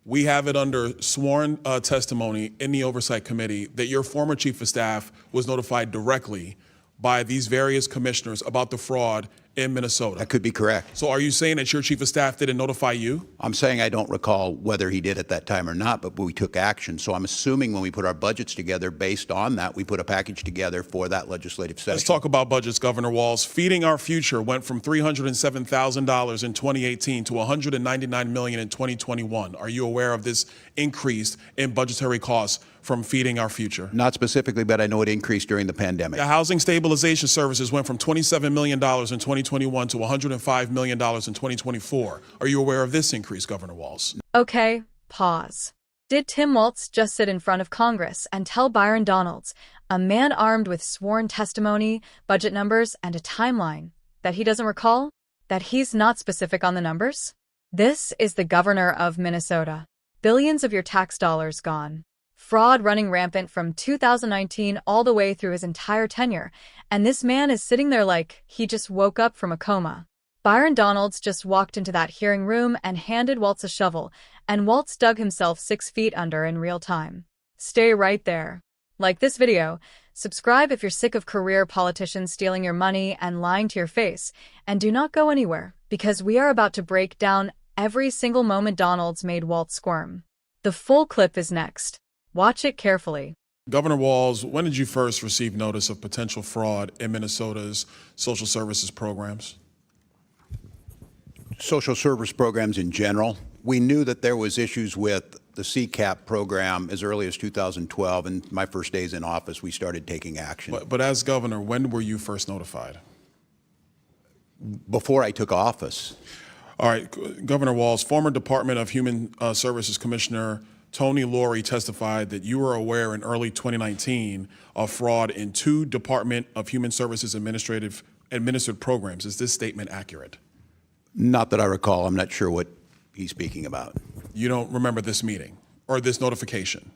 We have it under sworn testimony in the Oversight Committee that your former chief of staff was notified directly by these various commissioners about the fraud in Minnesota. That could be correct. So are you saying that your chief of staff didn't notify you? I'm saying I don't recall whether he did at that time or not, but we took action. So I'm assuming when we put our budgets together based on that, we put a package together for that legislative session. Let's talk about budgets, Governor Walz. Feeding Our Future went from $307,000 in 2018 to $199 million in 2021. Are you aware of this increase in budgetary costs from Feeding Our Future? Not specifically, but I know it increased during the pandemic. The Housing Stabilization Services went from $27 million in 2021 to $105 million in 2024. Are you aware of this increase, Governor Walz? Okay, pause. Did Tim Walz just sit in front of Congress and tell Byron Donalds, a man armed with sworn testimony, budget numbers, and a timeline, that he doesn't recall? That he's not specific on the numbers? This is the governor of Minnesota. Billions of your tax dollars gone. Fraud running rampant from 2019 all the way through his entire tenure, and this man is sitting there like he just woke up from a coma. Byron Donalds just walked into that hearing room and handed Walz a shovel, and Walz dug himself 6 feet under in real time. Stay right there. Like this video, subscribe if you're sick of career politicians stealing your money and lying to your face, and do not go anywhere, because we are about to break down every single moment Donalds made Walz squirm. The full clip is next. Watch it carefully. Governor Walz, when did you first receive notice of potential fraud in Minnesota's social services programs? Social service programs in general. We knew that there was issues with the CCAP program as early as 2012, and my first days in office, we started taking action. But as governor, when were you first notified? Before I took office. All right, Governor Walz, former Department of Human Services Commissioner Tony Laurie testified that you were aware in early 2019 of fraud in 2 Department of Human Services administered programs. Is this statement accurate? Not that I recall. I'm not sure what he's speaking about. You don't remember this meeting or this notification?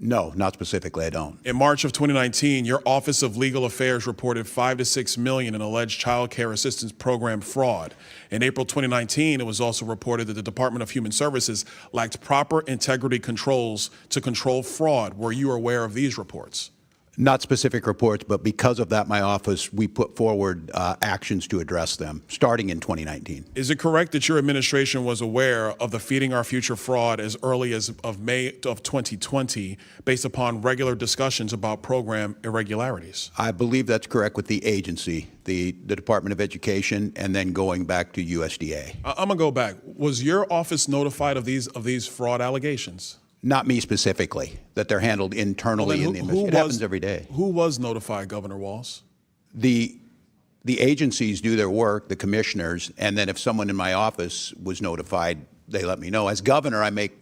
No, not specifically, I don't. In March of 2019, your Office of Legal Affairs reported $5 to $6 million in alleged child care assistance program fraud. In April 2019, it was also reported that the Department of Human Services lacked proper integrity controls to control fraud. Were you aware of these reports? Not specific reports, but because of that, my office, we put forward actions to address them, starting in 2019. Is it correct that your administration was aware of the Feeding Our Future fraud as early as of May of 2020, based upon regular discussions about program irregularities? I believe that's correct with the agency, the Department of Education, and then going back to USDA. I'm gonna go back. Was your office notified of these fraud allegations? Not me specifically, that they're handled internally in the administration. It happens every day. Who was notified, Governor Walz? The agencies do their work, the commissioners, and then if someone in my office was notified, they let me know. As governor, I make,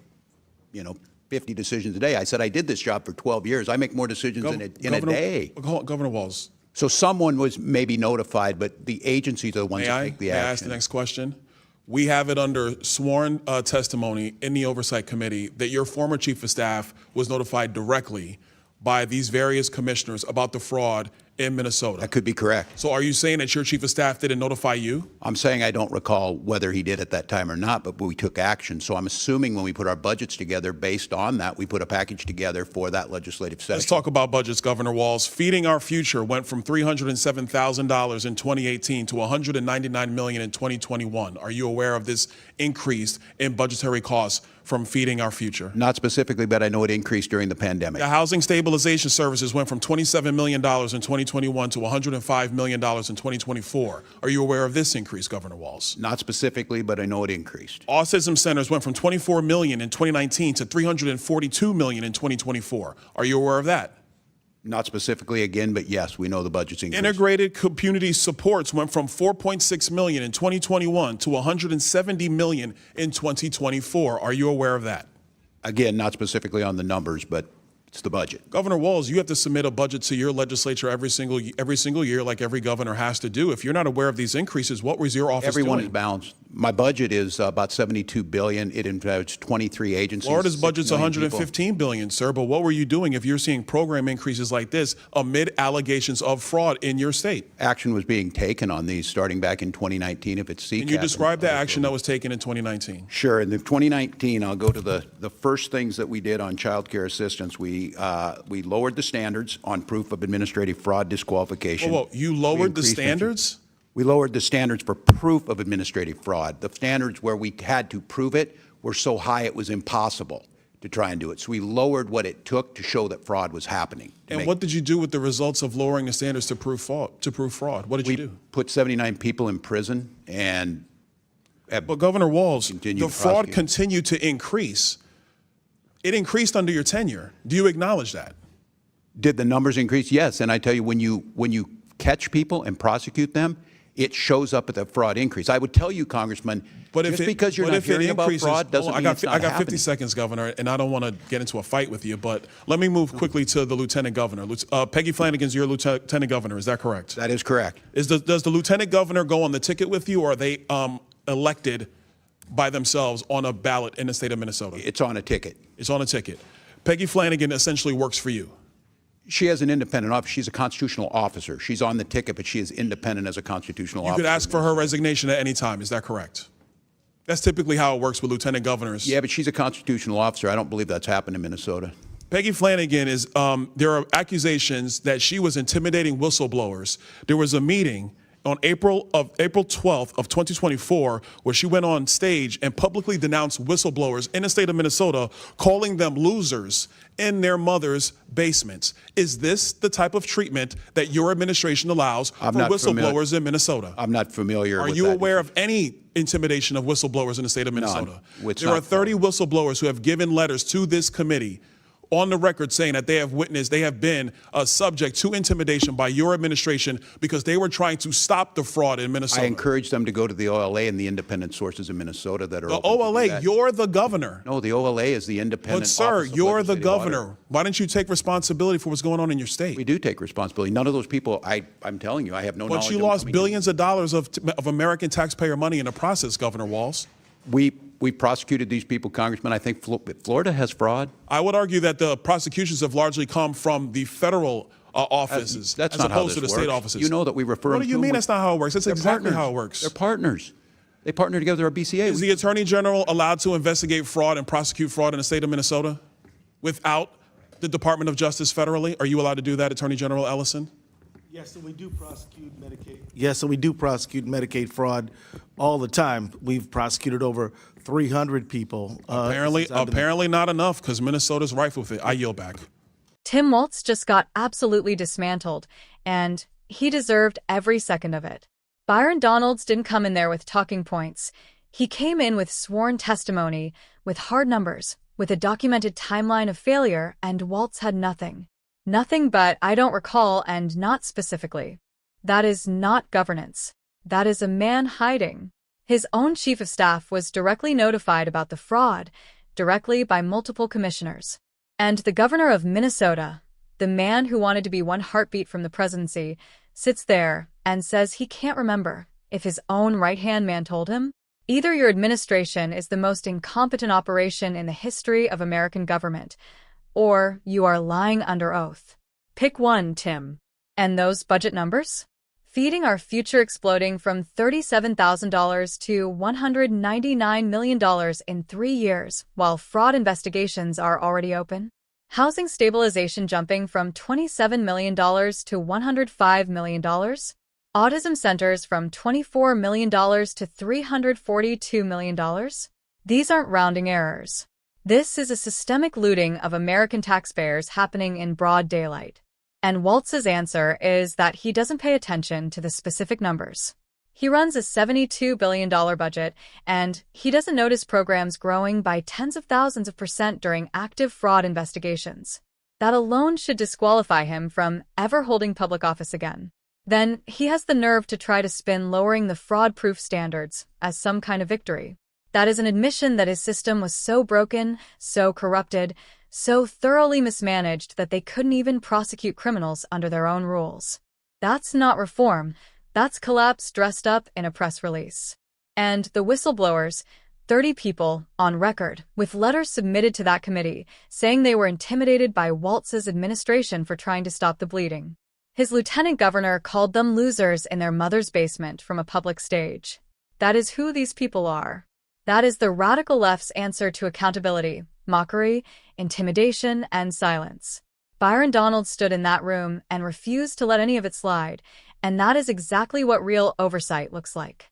50 decisions a day. I said I did this job for 12 years. I make more decisions in a day. Governor Walz. So someone was maybe notified, but the agencies are the ones that take the action. May I ask the next question? We have it under sworn testimony in the Oversight Committee that your former chief of staff was notified directly by these various commissioners about the fraud in Minnesota. That could be correct. So are you saying that your chief of staff didn't notify you? I'm saying I don't recall whether he did at that time or not, but we took action. So I'm assuming when we put our budgets together based on that, we put a package together for that legislative session. Let's talk about budgets, Governor Walz. Feeding Our Future went from $307,000 in 2018 to $199 million in 2021. Are you aware of this increase in budgetary costs from Feeding Our Future? Not specifically, but I know it increased during the pandemic. The Housing Stabilization Services went from $27 million in 2021 to $105 million in 2024. Are you aware of this increase, Governor Walz? Not specifically, but I know it increased. Autism centers went from $24 million in 2019 to $342 million in 2024. Are you aware of that? Not specifically again, but yes, we know the budget's increased. Integrated community supports went from $4.6 million in 2021 to $170 million in 2024. Are you aware of that? Again, not specifically on the numbers, but It's the budget. Governor Walz, you have to submit a budget to your legislature every single year, like every governor has to do. If you're not aware of these increases, what was your office Everyone doing? is balanced. My budget is about $72 billion. It includes 23 agencies. Florida's 6 budget's million people. $115 billion, sir. But what were you doing if you're seeing program increases like this amid allegations of fraud in your state? Action was being taken on these starting back in 2019. If it's CCAP. Can you describe the and other action that was taken in 2019? Sure. In 2019, I'll go to the first things that we did on child care assistance. We lowered the standards on proof of administrative fraud disqualification. Whoa, you lowered the increased standards? We lowered the standards for proof of administrative fraud. The standards where we had to prove it were so high it was impossible to try and do it. So we lowered what it took to show that fraud was happening. And what did you do with the results of lowering the standards to prove fraud? What did you do? Put 79 people in prison and. But Governor Walz, Continue the to fraud prosecute. continued to increase. It increased under your tenure. Do you acknowledge that? Did the numbers increase? Yes. And I tell you, when you catch people and prosecute them, it shows up at the fraud increase. I would tell you, Congressman, just because you're not hearing about fraud doesn't mean it's not I got 50 happening. seconds, Governor, and I don't want to get into a fight with you, but let me move quickly to the Lieutenant Governor. Peggy Flanagan's your Lieutenant Governor, is that correct? That is correct. Does the Lieutenant Governor go on the ticket with you, or are they elected by themselves on a ballot in the state of Minnesota? It's on a ticket. It's on a ticket. Peggy Flanagan essentially works for you. She has an independent office. She's a constitutional officer. She's on the ticket, but she is independent as a constitutional You officer. could ask for her resignation at any time. Is that correct? That's typically how it works with lieutenant governors. Yeah, but she's a constitutional officer. I don't believe that's happened in Minnesota. Peggy Flanagan is, there are accusations that she was intimidating whistleblowers. There was a meeting on April 12th of 2024, where she went on stage and publicly denounced whistleblowers in the state of Minnesota, calling them losers in their mother's basements. Is this the type of treatment that your administration allows for whistleblowers in Minnesota? I'm not familiar Are with you that. aware of any intimidation of whistleblowers in the state of Minnesota? It's There not are 30 whistleblowers who have given letters to this committee on the record saying that they have been subject to intimidation by your administration because they were trying to stop the fraud in Minnesota. I encourage them to go to the OLA and the independent sources in Minnesota that are The open to do OLA, that. you're the governor. No, the OLA is the independent But sir, office of you're the legislative governor. audit. Why don't you take responsibility for what's going on in your state? We do take responsibility. None of those people, I'm telling you, I have no knowledge But you of them lost coming billions of dollars of American taxpayer money in the process, Governor Walz. We prosecuted these people, Congressman. I think Florida has fraud. I would argue that the prosecutions have largely come from the federal offices That's as not how opposed to the this state works. offices. You know that we refer What them do you to mean them. that's not how it works? That's They're exactly partners. how it works. They're partners. They partner together. Our BCA. Is the Attorney General allowed to investigate fraud and prosecute fraud in the state of Minnesota without the Department of Justice federally? Are you allowed to do that, Attorney General Ellison? Yes, and we do prosecute Medicaid. Yes, and we do prosecute Medicaid fraud all the time. We've prosecuted over 300 people. Apparently not enough, because Minnesota's rife with it. I yield back. Tim Walz just got absolutely dismantled, and he deserved every second of it. Byron Donalds didn't come in there with talking points. He came in with sworn testimony, with hard numbers, with a documented timeline of failure, and Walz had nothing. Nothing but "I don't recall" and "not specifically." That is not governance. That is a man hiding. His own chief of staff was directly notified about the fraud, directly by multiple commissioners. And the governor of Minnesota, the man who wanted to be one heartbeat from the presidency, sits there and says he can't remember if his own right-hand man told him. Either your administration is the most incompetent operation in the history of American government, or you are lying under oath. Pick one, Tim. And those budget numbers? Feeding our future exploding from $37,000 to $199 million in 3 years, while fraud investigations are already open? Housing stabilization jumping from $27 million to $105 million? Autism centers from $24 million to $342 million? These aren't rounding errors. This is a systemic looting of American taxpayers happening in broad daylight. And Walz's answer is that he doesn't pay attention to the specific numbers. He runs a $72 billion budget, and he doesn't notice programs growing by tens of thousands of % during active fraud investigations. That alone should disqualify him from ever holding public office again. Then he has the nerve to try to spin lowering the fraud-proof standards as some kind of victory. That is an admission that his system was so broken, so corrupted, so thoroughly mismanaged that they couldn't even prosecute criminals under their own rules. That's not reform. That's collapse dressed up in a press release. And the whistleblowers, 30 people on record, with letters submitted to that committee saying they were intimidated by Walz's administration for trying to stop the bleeding. His lieutenant governor called them losers in their mother's basement from a public stage. That is who these people are. That is the radical left's answer to accountability, mockery, intimidation, and silence. Byron Donalds stood in that room and refused to let any of it slide, and that is exactly what real oversight looks like.